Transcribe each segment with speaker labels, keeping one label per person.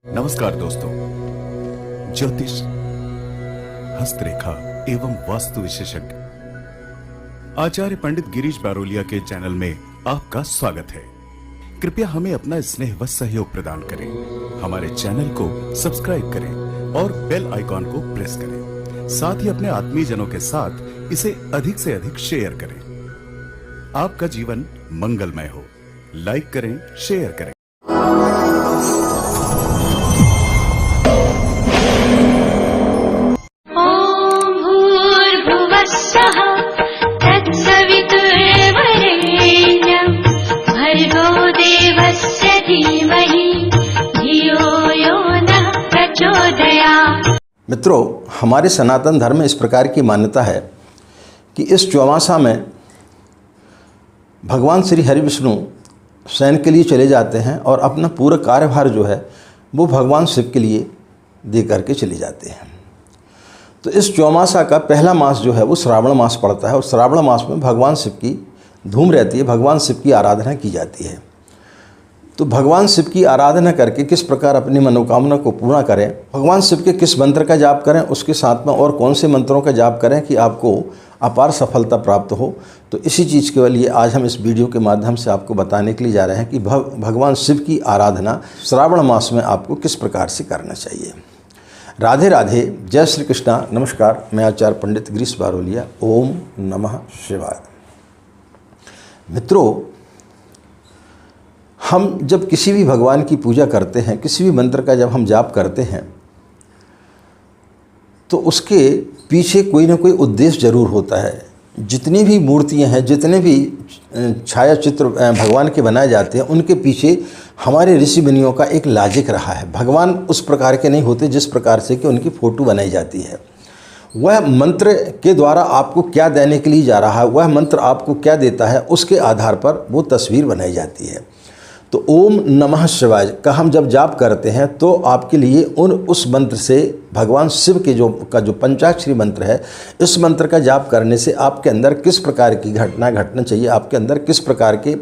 Speaker 1: नमस्कार दोस्तों, ज्योतिष, हस्तरेखा एवं वास्तु विशेषज्ञ आचार्य पंडित गिरीश बारोलिया के चैनल में आपका स्वागत है। कृपया हमें अपना स्नेह व सहयोग प्रदान करें। हमारे चैनल को सब्सक्राइब करें और बेल आइकॉन को प्रेस करें। साथ ही अपने आत्मीयजनों के साथ इसे अधिक से अधिक शेयर करें। आपका जीवन मंगलमय हो। लाइक करें, शेयर करें।
Speaker 2: मित्रों, हमारे सनातन धर्म में इस प्रकार की मान्यता है कि इस चौमासा में भगवान श्री हरि विष्णु शयन के लिए चले जाते हैं और अपना पूरा कार्यभार जो है वो भगवान शिव के लिए दे करके चले जाते हैं। तो इस चौमासा का पहला मास जो है वो श्रावण मास पड़ता है और श्रावण मास में भगवान शिव की धूम रहती है, भगवान शिव की आराधना की जाती है। तो भगवान शिव की आराधना करके किस प्रकार अपनी मनोकामना को पूर्ण करें, भगवान शिव के किस मंत्र का जाप करें, उसके साथ में और कौन से मंत्रों का जाप करें कि आपको अपार सफलता प्राप्त हो, तो इसी चीज़ के लिए आज हम इस वीडियो के माध्यम से आपको बताने के लिए जा रहे हैं कि भगवान शिव की आराधना श्रावण मास में आपको किस प्रकार से करना चाहिए। राधे राधे, जय श्री कृष्णा। नमस्कार, मैं आचार्य पंडित गिरीश बारोलिया। ओम नमः शिवाय। मित्रों, हम जब किसी भी भगवान की पूजा करते हैं, किसी भी मंत्र का जब हम जाप करते हैं, तो उसके पीछे कोई ना कोई उद्देश्य जरूर होता है। जितनी भी मूर्तियां हैं, जितने भी छाया चित्र भगवान के बनाए जाते हैं, उनके पीछे हमारे ऋषि मुनियों का एक लॉजिक रहा है। भगवान उस प्रकार के नहीं होते जिस प्रकार से कि उनकी फ़ोटो बनाई जाती है। वह मंत्र के द्वारा आपको क्या देने के लिए जा रहा है, वह मंत्र आपको क्या देता है, उसके आधार पर वो तस्वीर बनाई जाती है। तो ओम नमः शिवाय का हम जब जाप करते हैं तो आपके लिए उस मंत्र से भगवान शिव के जो पंचाक्षरी मंत्र है, इस मंत्र का जाप करने से आपके अंदर किस प्रकार की घटना घटना चाहिए, आपके अंदर किस प्रकार के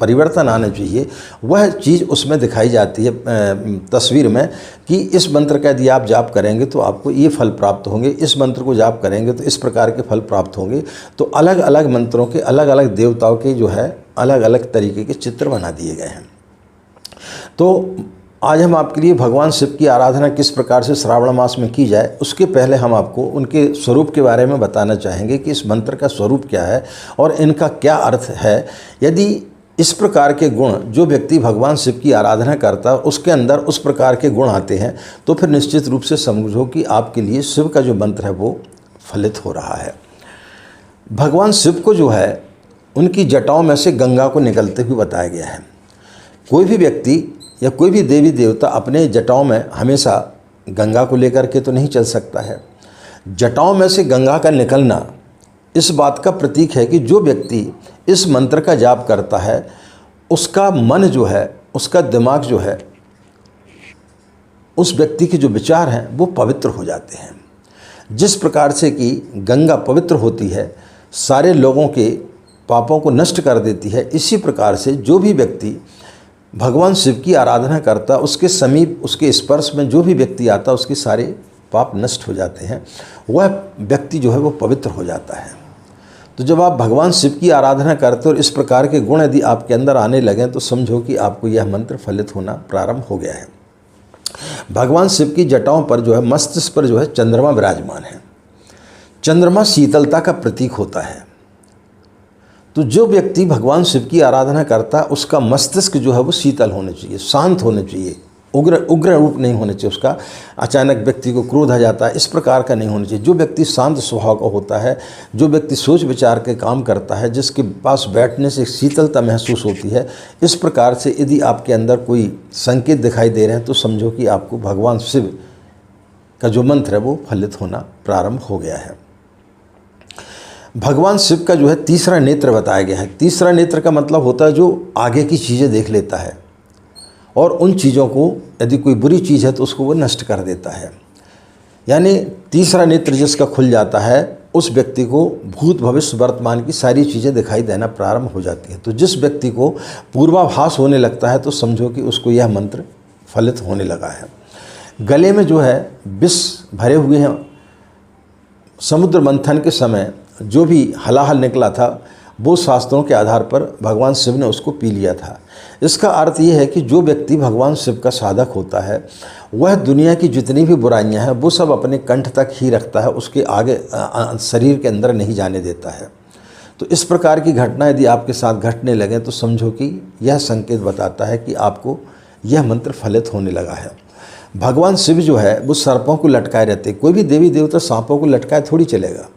Speaker 2: परिवर्तन आना चाहिए, वह चीज़ उसमें दिखाई जाती है तस्वीर में कि इस मंत्र का यदि आप जाप करेंगे तो आपको ये फल प्राप्त होंगे, इस मंत्र को जाप करेंगे तो इस प्रकार के फल प्राप्त होंगे। तो अलग अलग मंत्रों के अलग अलग देवताओं के जो है अलग अलग तरीके के चित्र बना दिए गए हैं। तो आज हम आपके लिए भगवान शिव की आराधना किस प्रकार से श्रावण मास में की जाए, उसके पहले हम आपको उनके स्वरूप के बारे में बताना चाहेंगे कि इस मंत्र का स्वरूप क्या है और इनका क्या अर्थ है। यदि इस प्रकार के गुण जो व्यक्ति भगवान शिव की आराधना करता है उसके अंदर उस प्रकार के गुण आते हैं, तो फिर निश्चित रूप से समझो कि आपके लिए शिव का जो मंत्र है वो फलित हो रहा है। भगवान शिव को जो है उनकी जटाओं में से गंगा को निकलते हुए बताया गया है। कोई भी व्यक्ति या कोई भी देवी देवता अपने जटाओं में हमेशा गंगा को लेकर के तो नहीं चल सकता है। जटाओं में से गंगा का निकलना इस बात का प्रतीक है कि जो व्यक्ति इस मंत्र का जाप करता है उसका मन जो है, उसका दिमाग जो है, उस व्यक्ति के जो विचार हैं वो पवित्र हो जाते हैं। जिस प्रकार से कि गंगा पवित्र होती है, सारे लोगों के पापों को नष्ट कर देती है, इसी प्रकार से जो भी व्यक्ति भगवान शिव की आराधना करता, उसके समीप, उसके स्पर्श में जो भी व्यक्ति आता, उसके सारे पाप नष्ट हो जाते हैं। वह व्यक्ति जो है वो पवित्र हो जाता है। तो जब आप भगवान शिव की आराधना करते हो और इस प्रकार के गुण यदि आपके अंदर आने लगें तो समझो कि आपको यह मंत्र फलित होना प्रारंभ हो गया है। भगवान शिव की जटाओं पर जो है, मस्तिष्क पर जो है चंद्रमा विराजमान है। चंद्रमा शीतलता का प्रतीक होता है। तो जो व्यक्ति भगवान शिव की आराधना करता है उसका मस्तिष्क जो है वो शीतल होना चाहिए, शांत होना चाहिए, उग्र रूप नहीं होना चाहिए। उसका अचानक व्यक्ति को क्रोध आ जाता है, इस प्रकार का नहीं होना चाहिए। जो व्यक्ति शांत स्वभाव का होता है, जो व्यक्ति सोच विचार के काम करता है, जिसके पास बैठने से शीतलता महसूस होती है, इस प्रकार से यदि आपके अंदर कोई संकेत दिखाई दे रहे हैं तो समझो कि आपको भगवान शिव का जो मंत्र है वो फलित होना प्रारंभ हो गया है। भगवान शिव का जो है तीसरा नेत्र बताया गया है। तीसरा नेत्र का मतलब होता है जो आगे की चीज़ें देख लेता है और उन चीज़ों को, यदि कोई बुरी चीज़ है तो उसको वो नष्ट कर देता है। यानी तीसरा नेत्र जिसका खुल जाता है उस व्यक्ति को भूत भविष्य वर्तमान की सारी चीज़ें दिखाई देना प्रारंभ हो जाती है। तो जिस व्यक्ति को पूर्वाभास होने लगता है तो समझो कि उसको यह मंत्र फलित होने लगा है। गले में जो है विष भरे हुए हैं, समुद्र मंथन के समय जो भी हलाहल निकला था वो शास्त्रों के आधार पर भगवान शिव ने उसको पी लिया था। इसका अर्थ ये है कि जो व्यक्ति भगवान शिव का साधक होता है वह दुनिया की जितनी भी बुराइयां हैं वो सब अपने कंठ तक ही रखता है, उसके आगे शरीर के अंदर नहीं जाने देता है। तो इस प्रकार की घटना यदि आपके साथ घटने लगे तो समझो कि यह संकेत बताता है कि आपको यह मंत्र फलित होने लगा है। भगवान शिव जो है वो सर्पों को लटकाए रहते, कोई भी देवी देवता सांपों को लटकाए थोड़ी चलेगा।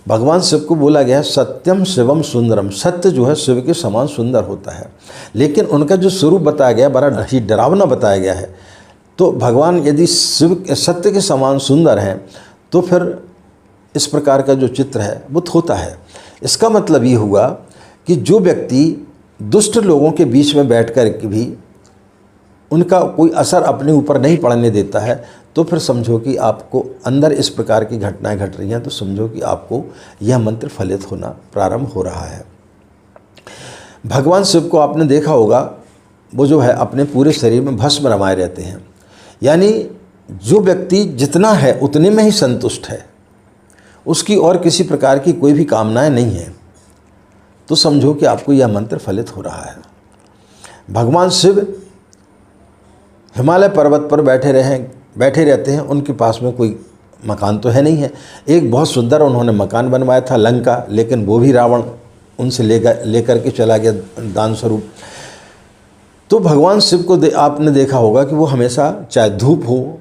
Speaker 2: भगवान शिव को बोला गया है सत्यम शिवम सुंदरम, सत्य जो है शिव के समान सुंदर होता है, लेकिन उनका जो स्वरूप बताया गया बड़ा ही डरावना बताया गया है। तो भगवान यदि शिव सत्य के समान सुंदर हैं तो फिर इस प्रकार का जो चित्र है वो होता है। इसका मतलब ये हुआ कि जो व्यक्ति दुष्ट लोगों के बीच में बैठ कर के भी उनका कोई असर अपने ऊपर नहीं पड़ने देता है तो फिर समझो कि आपको अंदर इस प्रकार की घटनाएं घट रही हैं, तो समझो कि आपको यह मंत्र फलित होना प्रारंभ हो रहा है। भगवान शिव को आपने देखा होगा वो जो है अपने पूरे शरीर में भस्म रमाए रहते हैं, यानी जो व्यक्ति जितना है उतने में ही संतुष्ट है, उसकी और किसी प्रकार की कोई भी कामनाएं नहीं है, तो समझो कि आपको यह मंत्र फलित हो रहा है। भगवान शिव हिमालय पर्वत पर बैठे रहते हैं, उनके पास में कोई मकान तो है नहीं है। एक बहुत सुंदर उन्होंने मकान बनवाया था लंका, लेकिन वो भी रावण उनसे लेकर के चला गया दान स्वरूप। तो भगवान शिव को आपने देखा होगा कि वो हमेशा चाहे धूप हो,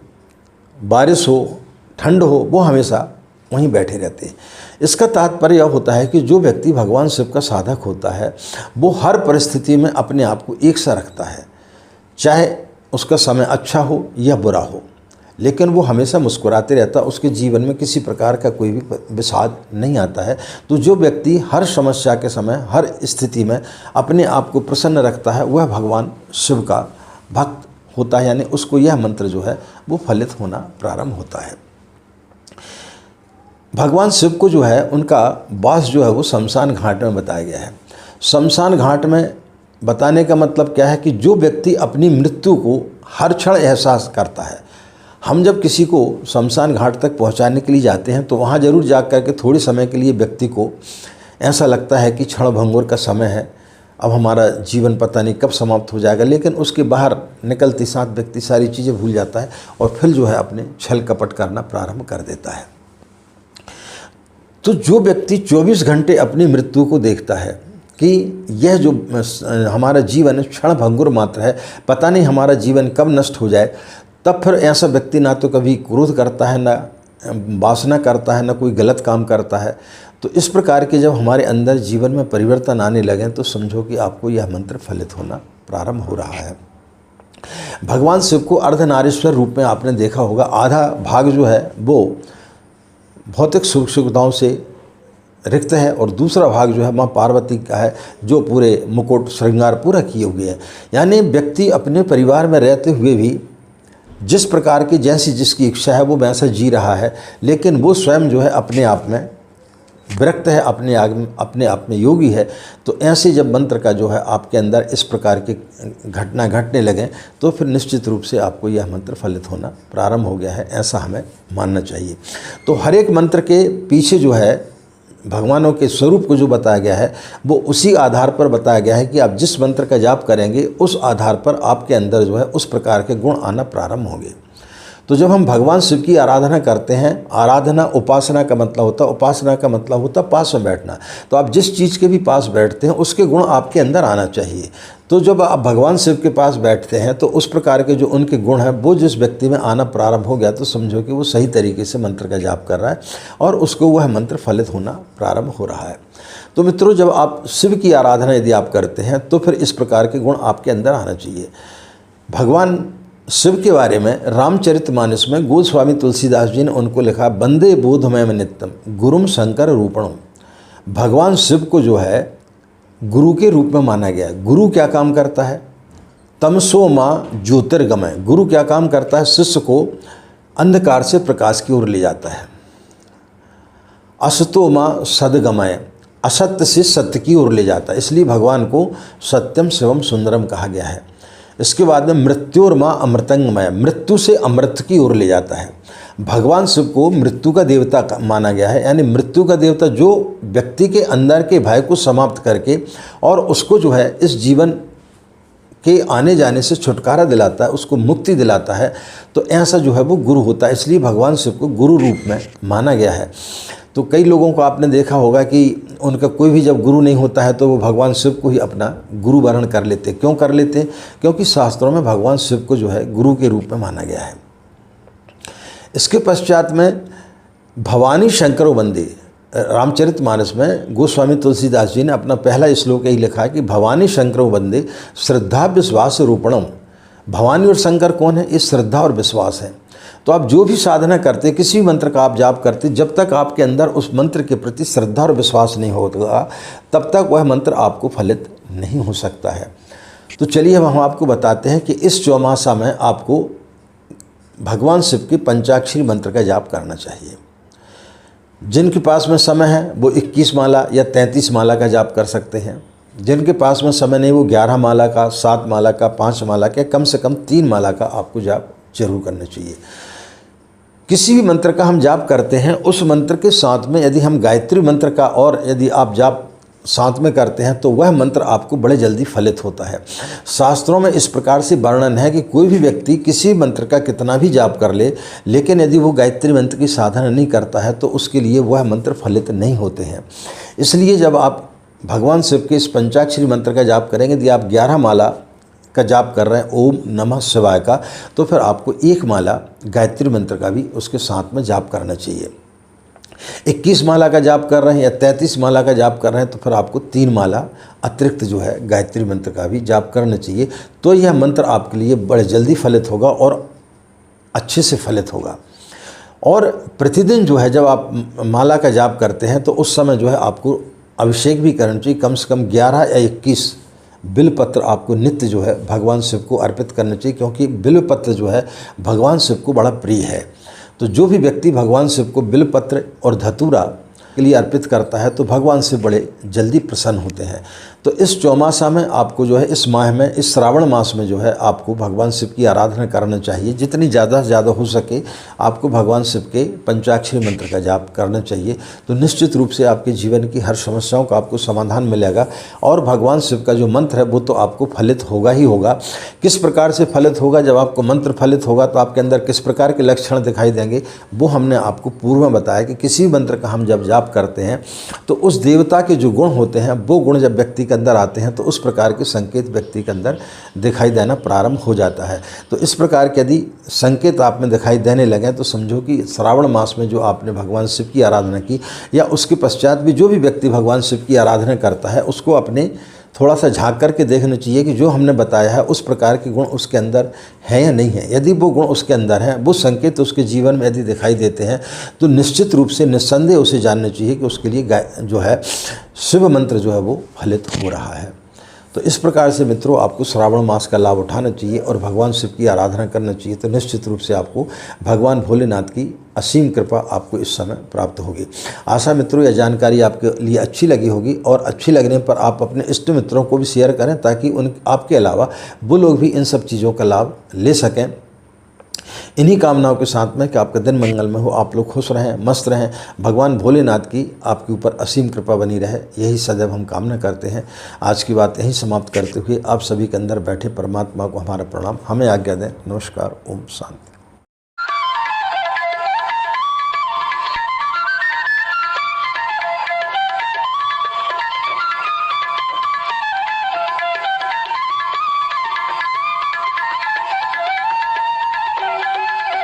Speaker 2: बारिश हो, ठंड हो, वो हमेशा वहीं बैठे रहते हैं। इसका तात्पर्य यह होता है कि जो व्यक्ति भगवान शिव का साधक होता है वो हर परिस्थिति में अपने आप को एक सा रखता है, चाहे उसका समय अच्छा हो या बुरा हो, लेकिन वो हमेशा मुस्कुराते रहता, उसके जीवन में किसी प्रकार का कोई भी विषाद नहीं आता है। तो जो व्यक्ति हर समस्या के समय हर स्थिति में अपने आप को प्रसन्न रखता है वह भगवान शिव का भक्त होता है, यानी उसको यह मंत्र जो है वो फलित होना प्रारंभ होता है। भगवान शिव को जो है उनका वास जो है वो शमशान घाट में बताया गया है। शमशान घाट में बताने का मतलब क्या है कि जो व्यक्ति अपनी मृत्यु को हर क्षण एहसास करता है, हम जब किसी को शमशान घाट तक पहुंचाने के लिए जाते हैं तो वहां जरूर जा कर के थोड़े समय के लिए व्यक्ति को ऐसा लगता है कि क्षण भंगुर का समय है, अब हमारा जीवन पता नहीं कब समाप्त हो जाएगा, लेकिन उसके बाहर निकलते साथ व्यक्ति सारी चीज़ें भूल जाता है और फिर जो है अपने छल कपट करना प्रारंभ कर देता है। तो जो व्यक्ति 24 घंटे अपनी मृत्यु को देखता है कि यह जो हमारा जीवन क्षण भंगुर मात्र है, पता नहीं हमारा जीवन कब नष्ट हो जाए, तब फिर ऐसा व्यक्ति ना तो कभी क्रोध करता है, ना वासना करता है, ना कोई गलत काम करता है। तो इस प्रकार के जब हमारे अंदर जीवन में परिवर्तन आने लगे तो समझो कि आपको यह मंत्र फलित होना प्रारंभ हो रहा है। भगवान शिव को अर्धनारीश्वर रूप में आपने देखा होगा। आधा भाग जो है वो भौतिक सुख सुविधाओं से रिक्त है और दूसरा भाग जो है माँ पार्वती का है, जो पूरे मुकुट श्रृंगार पूरा किए हुए हैं। यानी व्यक्ति अपने परिवार में रहते हुए भी जिस प्रकार की जैसी जिसकी इच्छा है वो वैसा जी रहा है, लेकिन वो स्वयं जो है अपने आप में विरक्त है, अपने आप में योगी है। तो ऐसे जब मंत्र का जो है आपके अंदर इस प्रकार की घटना घटने लगे तो फिर निश्चित रूप से आपको यह मंत्र फलित होना प्रारंभ हो गया है, ऐसा हमें मानना चाहिए। तो हर एक मंत्र के पीछे जो है भगवानों के स्वरूप को जो बताया गया है वो उसी आधार पर बताया गया है कि आप जिस मंत्र का जाप करेंगे उस आधार पर आपके अंदर जो है उस प्रकार के गुण आना प्रारंभ होंगे। तो जब हम भगवान शिव की आराधना करते हैं, आराधना उपासना का मतलब होता है, उपासना का मतलब होता है पास में बैठना। तो आप जिस चीज़ के भी पास बैठते हैं उसके गुण आपके अंदर आना चाहिए। तो जब आप भगवान शिव के पास बैठते हैं तो उस प्रकार के जो उनके गुण हैं वो जिस व्यक्ति में आना प्रारंभ हो गया तो समझो कि वो सही तरीके से मंत्र का जाप कर रहा है और उसको वह मंत्र फलित होना प्रारंभ हो रहा है। तो मित्रों, जब आप शिव की आराधना यदि आप करते हैं तो फिर इस प्रकार के गुण आपके अंदर आना चाहिए। भगवान शिव के बारे में रामचरितमानस में गोस्वामी तुलसीदास जी ने उनको लिखा, बंदे बोधमय नित्यम गुरुम शंकर रूपणम। भगवान शिव को जो है गुरु के रूप में माना गया है। गुरु क्या काम करता है? तमसो माँ ज्योतिर्गमय। गुरु क्या काम करता है? शिष्य को अंधकार से प्रकाश की ओर ले जाता है। असतो माँ सदगमय, असत्य से सत्य की ओर ले जाता है। इसलिए भगवान को सत्यम शिवम सुंदरम कहा गया है। इसके बाद में मृत्योर्मा अमृतंगमय, मृत्यु से अमृत की ओर ले जाता है। भगवान शिव को मृत्यु का देवता माना गया है, यानी मृत्यु का देवता जो व्यक्ति के अंदर के भय को समाप्त करके और उसको जो है इस जीवन के आने जाने से छुटकारा दिलाता है, उसको मुक्ति दिलाता है, तो ऐसा जो है वो गुरु होता है। इसलिए भगवान शिव को गुरु रूप में माना गया है। तो कई लोगों को आपने देखा होगा कि उनका कोई भी जब गुरु नहीं होता है तो वो भगवान शिव को ही अपना गुरु वर्ण कर लेते। क्यों कर लेते? क्योंकि शास्त्रों में भगवान शिव को जो है गुरु के रूप में माना गया है। इसके पश्चात में भवानी शंकरो वंदे, रामचरितमानस में गोस्वामी तुलसीदास जी ने अपना पहला श्लोक यही लिखा है कि भवानी शंकरो वंदे श्रद्धा विश्वास रूपणम। भवानी और शंकर कौन है? ये श्रद्धा और विश्वास है। तो आप जो भी साधना करते, किसी भी मंत्र का आप जाप करते, जब तक आपके अंदर उस मंत्र के प्रति श्रद्धा और विश्वास नहीं होगा तब तक वह मंत्र आपको फलित नहीं हो सकता है। तो चलिए हम आपको बताते हैं कि इस चौमासा में आपको भगवान शिव के पंचाक्षरी मंत्र का जाप करना चाहिए। जिनके पास में समय है वो 21 माला या 33 माला का जाप कर सकते हैं। जिनके पास में समय नहीं वो 11 माला का, 7 माला का, 5 माला का, कम से कम 3 माला का आपको जाप जरूर करना चाहिए। किसी भी मंत्र का हम जाप करते हैं, उस मंत्र के साथ में यदि हम गायत्री मंत्र का और यदि आप जाप साथ में करते हैं तो वह मंत्र आपको बड़े जल्दी फलित होता है। शास्त्रों में इस प्रकार से वर्णन है कि कोई भी व्यक्ति किसी मंत्र का कितना भी जाप कर ले, लेकिन यदि वो गायत्री मंत्र की साधना नहीं करता है तो उसके लिए वह मंत्र फलित नहीं होते हैं। इसलिए जब आप भगवान शिव के इस पंचाक्षरी मंत्र का जाप करेंगे, यदि आप 11 माला का जाप कर रहे हैं ओम नमः शिवाय का, तो फिर आपको 1 माला गायत्री मंत्र का भी उसके साथ में जाप करना चाहिए। 21 माला का जाप कर रहे हैं या 33 माला का जाप कर रहे हैं तो फिर आपको 3 माला अतिरिक्त जो है गायत्री मंत्र का भी जाप करना चाहिए। तो यह मंत्र आपके लिए बड़े जल्दी फलित होगा और अच्छे से फलित होगा। और प्रतिदिन जो है जब आप माला का जाप करते हैं तो उस समय जो है आपको अभिषेक भी करना चाहिए। कम से कम 11 या 21 बिल्वपत्र आपको नित्य जो है भगवान शिव को अर्पित करना चाहिए, क्योंकि बिल्वपत्र जो है भगवान शिव को बड़ा प्रिय है। तो जो भी व्यक्ति भगवान शिव को बिल्वपत्र और धतूरा के लिए अर्पित करता है तो भगवान शिव बड़े जल्दी प्रसन्न होते हैं। तो इस चौमासा में आपको जो है इस माह में, इस श्रावण मास में जो है आपको भगवान शिव की आराधना करना चाहिए। जितनी ज़्यादा से ज़्यादा हो सके आपको भगवान शिव के पंचाक्षरी मंत्र का जाप करना चाहिए। तो निश्चित रूप से आपके जीवन की हर समस्याओं का आपको समाधान मिलेगा और भगवान शिव का जो मंत्र है वो तो आपको फलित होगा ही होगा। किस प्रकार से फलित होगा? जब आपको मंत्र फलित होगा तो आपके अंदर किस प्रकार के लक्षण दिखाई देंगे वो हमने आपको पूर्व में बताया कि किसी मंत्र का हम जब जाप करते हैं तो उस देवता के जो गुण होते हैं वो गुण जब व्यक्ति के अंदर आते हैं तो उस प्रकार के संकेत व्यक्ति के अंदर दिखाई देना प्रारंभ हो जाता है। तो इस प्रकार के यदि संकेत आप में दिखाई देने लगे तो समझो कि श्रावण मास में जो आपने भगवान शिव की आराधना की या उसके पश्चात भी जो भी व्यक्ति भगवान शिव की आराधना करता है उसको अपने थोड़ा सा झांक करके देखना चाहिए कि जो हमने बताया है उस प्रकार के गुण उसके अंदर हैं या नहीं है। यदि वो गुण उसके अंदर हैं, वो संकेत उसके जीवन में यदि दिखाई देते हैं तो निश्चित रूप से निस्संदेह उसे जानना चाहिए कि उसके लिए जो है शिव मंत्र जो है वो फलित हो रहा है। तो इस प्रकार से मित्रों आपको श्रावण मास का लाभ उठाना चाहिए और भगवान शिव की आराधना करना चाहिए। तो निश्चित रूप से आपको भगवान भोलेनाथ की असीम कृपा आपको इस समय प्राप्त होगी। आशा मित्रों यह जानकारी आपके लिए अच्छी लगी होगी और अच्छी लगने पर आप अपने इष्ट मित्रों को भी शेयर करें ताकि आपके अलावा वो लोग भी इन सब चीज़ों का लाभ ले सकें। इन्हीं कामनाओं के साथ में कि आपका दिन मंगलमय हो, आप लोग खुश रहें, मस्त रहें, भगवान भोलेनाथ की आपके ऊपर असीम कृपा बनी रहे, यही सदैव हम कामना करते हैं। आज की बात यहीं समाप्त करते हुए आप सभी के अंदर बैठे परमात्मा को हमारा प्रणाम, हमें आज्ञा दें। नमस्कार, ओम शांति।